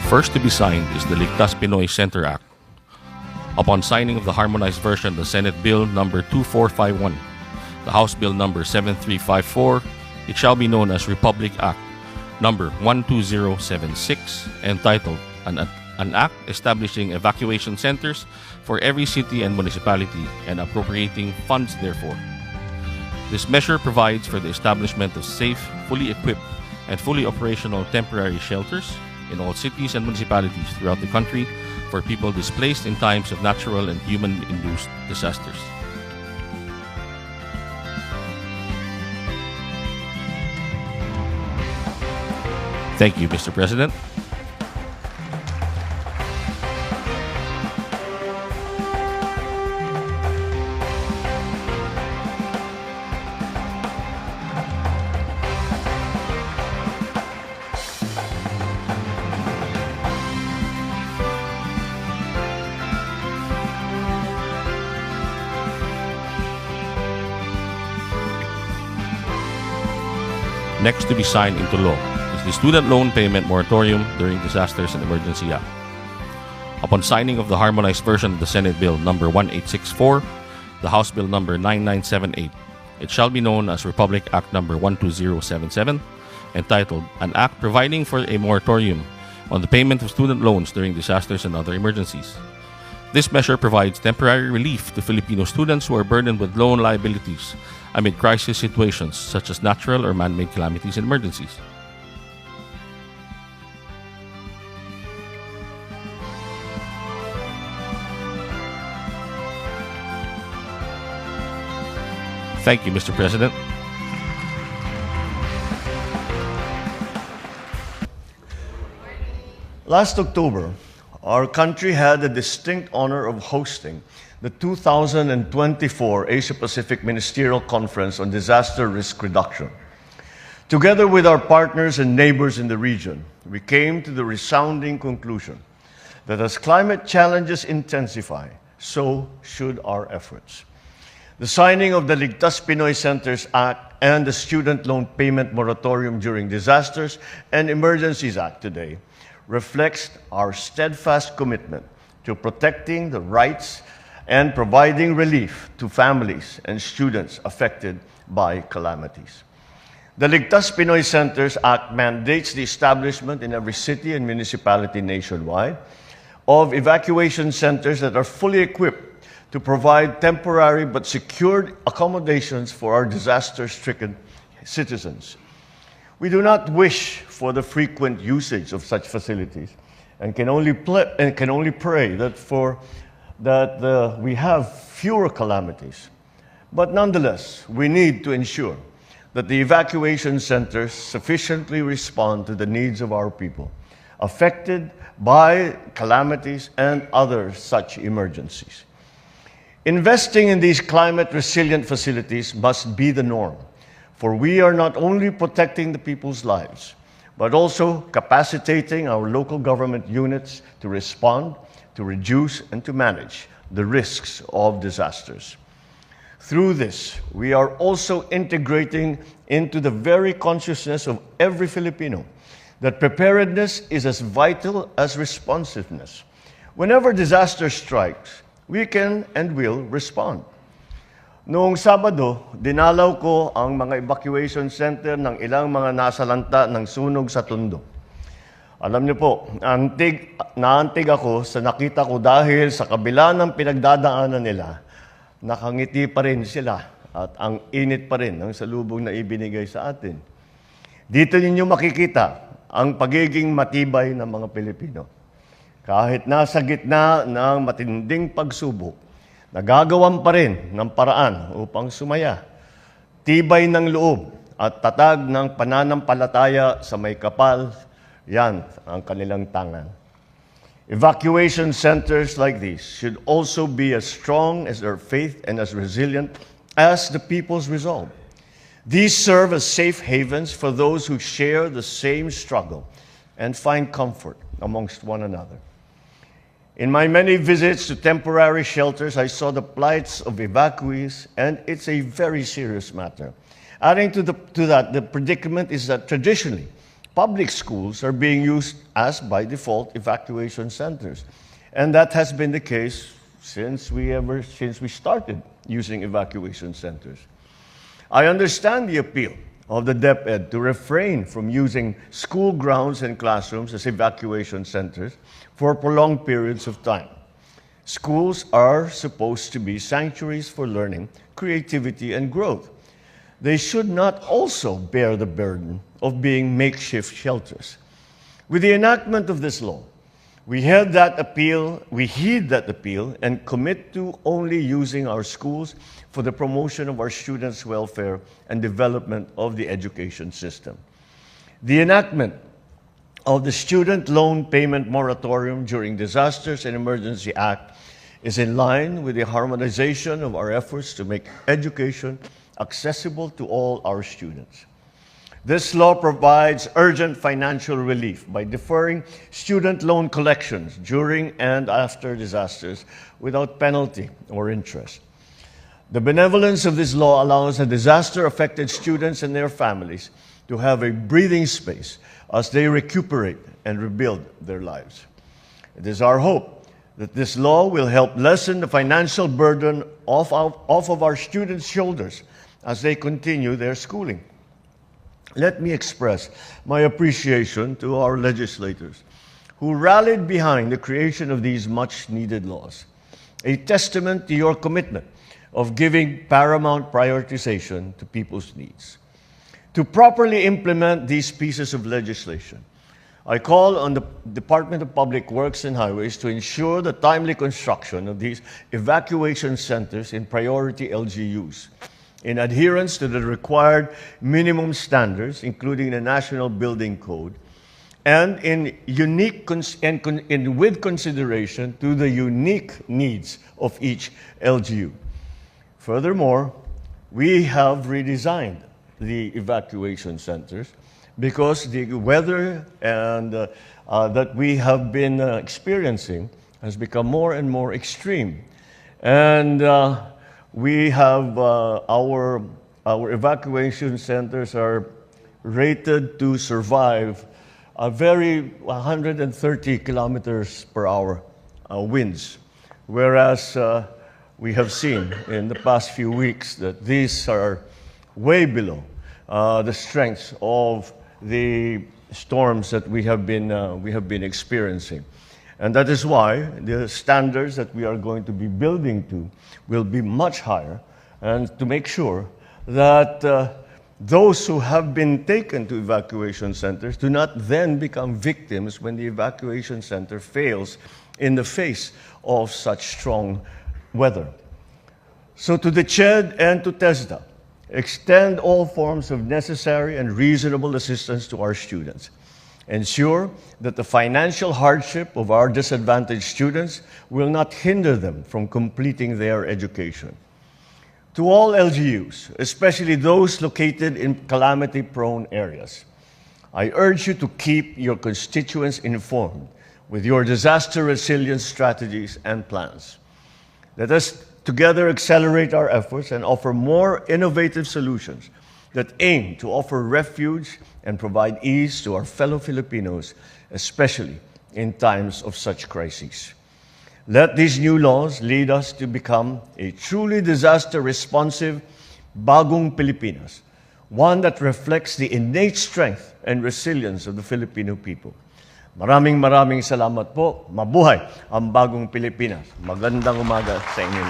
First to be signed is the Ligtas Pinoy Centers Act. Upon signing of the harmonized version of the Senate Bill number 2451, the House Bill number 7354, it shall be known as Republic Act number 12076, entitled an act establishing evacuation centers for every city and municipality and appropriating funds therefor. This measure provides for the establishment of safe, fully equipped, and fully operational temporary shelters in all cities and municipalities throughout the country for people displaced in times of natural and human-induced disasters. Thank you, Mr. President. Next to be signed into law is the Student Loan Payment Moratorium during Disasters and Emergency Act. Upon signing of the harmonized version of the Senate Bill number 1864, the House Bill number 9978, it shall be known as Republic Act number 12077, entitled an act providing for a moratorium on the payment of student loans during disasters and other emergencies. This measure provides temporary relief to Filipino students who are burdened with loan liabilities amid crisis situations such as natural or man-made calamities and emergencies. Thank you, Mr. President. Last October, our country had the distinct honor of hosting the 2024 Asia-Pacific Ministerial Conference on Disaster Risk Reduction. Together with our partners and neighbors in the region, we came to the resounding conclusion that as climate challenges intensify, so should our efforts. The signing of the Ligtas Pinoy Centers Act and the Student Loan Payment Moratorium during Disasters and Emergencies Act today reflects our steadfast commitment to protecting the rights and providing relief to families and students affected by calamities. The Ligtas Pinoy Centers Act mandates the establishment in every city and municipality nationwide of evacuation centers that are fully equipped to provide temporary but secured accommodations for our disaster-stricken citizens. We do not wish for the frequent usage of such facilities and can only pray that we have fewer calamities. But nonetheless, we need to ensure that the evacuation centers sufficiently respond to the needs of our people affected by calamities and other such emergencies. Investing in these climate-resilient facilities must be the norm, for we are not only protecting the people's lives, but also capacitating our local government units to respond, to reduce, and to manage the risks of disasters. Through this, we are also integrating into the very consciousness of every Filipino that preparedness is as vital as responsiveness. Whenever disaster strikes, we can and will respond. Noong Sabado, dinalaw ko ang mga evacuation center ng ilang mga nasalanta ng sunog sa Tondo. Alam niyo po, naantig ako sa nakita ko dahil sa kabila ng pinagdadaanan nila, nakangiti pa rin sila at ang init pa rin ng salubong na ibinigay sa atin. Dito ninyo makikita ang pagiging matibay ng mga Pilipino. Kahit nasa gitna ng matinding pagsubok, nagagawan pa rin ng paraan upang sumaya, tibay ng loob at tatag ng pananampalataya sa may kapal, yan ang kanilang tangan. Evacuation centers like these should also be as strong as their faith and as resilient as the people's resolve. These serve as safe havens for those who share the same struggle and find comfort amongst one another. In my many visits to temporary shelters, I saw the plights of evacuees, and it's a very serious matter. Adding to that, the predicament is that traditionally, public schools are being used as, by default, evacuation centers. And that has been the case since we started using evacuation centers. I understand the appeal of the DepEd to refrain from using school grounds and classrooms as evacuation centers for prolonged periods of time. Schools are supposed to be sanctuaries for learning, creativity, and growth. They should not also bear the burden of being makeshift shelters. With the enactment of this law, we heed that appeal and commit to only using our schools for the promotion of our students' welfare and development of the education system. The enactment of the Student Loan Payment Moratorium during Disasters and Emergency Act is in line with the harmonization of our efforts to make education accessible to all our students. This law provides urgent financial relief by deferring student loan collections during and after disasters without penalty or interest. The benevolence of this law allows the disaster-affected students and their families to have a breathing space as they recuperate and rebuild their lives. It is our hope that this law will help lessen the financial burden off of our students' shoulders as they continue their schooling. Let me express my appreciation to our legislators who rallied behind the creation of these much-needed laws, a testament to your commitment of giving paramount prioritization to people's needs. To properly implement these pieces of legislation, I call on the Department of Public Works and Highways to ensure the timely construction of these evacuation centers in priority LGUs, in adherence to the required minimum standards, including the National Building Code, and with consideration to the unique needs of each LGU. Furthermore, we have redesigned the evacuation centers because the weather that we have been experiencing has become more and more extreme. And we have our evacuation centers are rated to survive a very 130 kilometers per hour winds, whereas we have seen in the past few weeks that these are way below the strengths of the storms that we have been experiencing. And that is why the standards that we are going to be building to will be much higher, and to make sure that those who have been taken to evacuation centers do not then become victims when the evacuation center fails in the face of such strong weather. So to the CHED and to TESDA, extend all forms of necessary and reasonable assistance to our students. Ensure that the financial hardship of our disadvantaged students will not hinder them from completing their education. To all LGUs, especially those located in calamity-prone areas, I urge you to keep your constituents informed with your disaster resilience strategies and plans. Let us together accelerate our efforts and offer more innovative solutions that aim to offer refuge and provide ease to our fellow Filipinos, especially in times of such crises. Let these new laws lead us to become a truly disaster-responsive, bagong Pilipinas, one that reflects the innate strength and resilience of the Filipino people. Maraming salamat po. Mabuhay ang bagong Pilipinas. Magandang umaga sa inyo.